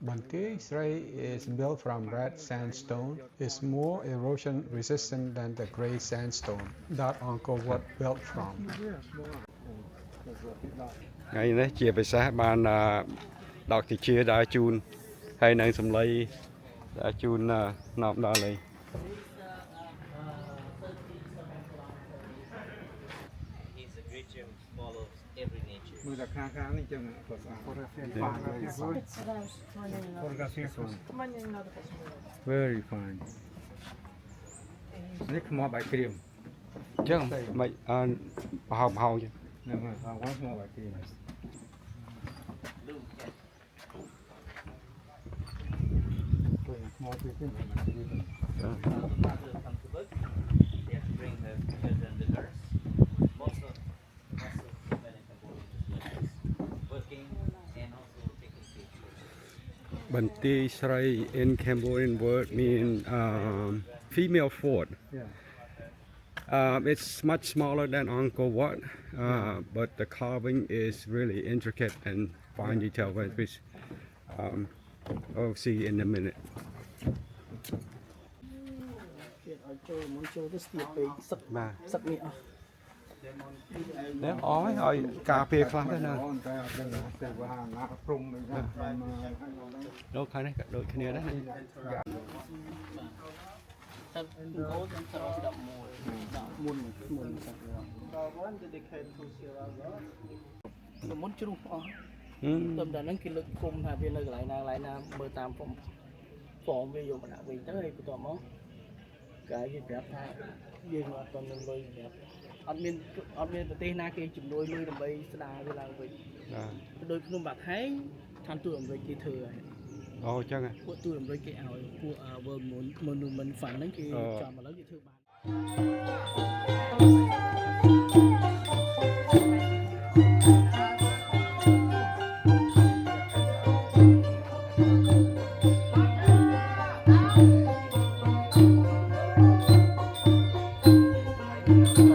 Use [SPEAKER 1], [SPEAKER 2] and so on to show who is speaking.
[SPEAKER 1] Banteay Israel is built from red sandstone. It's more erosion resistant than the gray sandstone that Angkor Wat built from.
[SPEAKER 2] ថ្ងៃនេះជាពិសេសបានដកជាដើរជូនហើយនឹងសម្លៃដើរជូននាំដល់ហើយ
[SPEAKER 3] He's a creature who follows every nature.
[SPEAKER 4] មើលតែខាងនេះចឹងគាត់ស្អាត very fine នេះខ្មោះបាយក្រៀម
[SPEAKER 2] អញ្ចឹងមិនប្រហោបអញ្ចឹង
[SPEAKER 4] ហ្នឹងហើយគាត់ខ្មោះបាយក្រៀម
[SPEAKER 3] Look, yeah.
[SPEAKER 4] ខ្មោះពីនេះ
[SPEAKER 3] Mother come to work. They have to bring her children with her. Most of women in Cambodia is working and also taking pictures.
[SPEAKER 2] បន្ទាយស្រី in Cambodian word mean female fort. It's much smaller than Angkor Wat, but the carving is really intricate and fine detail, which I'll see in a minute.
[SPEAKER 5] ចូលមុនចូលទៅស្ទាបពេកសឹក
[SPEAKER 2] បាទ
[SPEAKER 5] សឹកនេះអស់
[SPEAKER 2] នេះអស់ឲ្យការពារខ្លះទៅណា
[SPEAKER 4] អូនតែអត់ដឹងតែថាណាព្រំដូចណា
[SPEAKER 2] ដូចខាងនេះក៏ដូចគ្នាដែរ
[SPEAKER 5] តែអូនខ្ញុំសរស11ដាក់មុនសឹកមុនជ្រុះអស់តែតែហ្នឹងគេលើកគុំថាវានៅកន្លែងណាមើលតាមខ្ញុំហ្វមវាយកមកដាក់វិញទៅហើយបន្ទាប់មកកាយគេប្រាប់ថាយើងអត់ទាន់មានលុយប្រាប់អត់មានប្រទេសណាគេជំនួយលុយដើម្បីស្ដារវាឡើងវិញដូចក្នុងបាក់ហែងឋានទូតអាមេរិកគេធ្វើហើយ
[SPEAKER 2] អូអញ្ចឹង
[SPEAKER 5] ពួកទូតអាមេរិកគេឲ្យពួក World Monument Fund ហ្នឹងគេចាំឥឡូវគេធ្វើបាន
[SPEAKER 2] Thank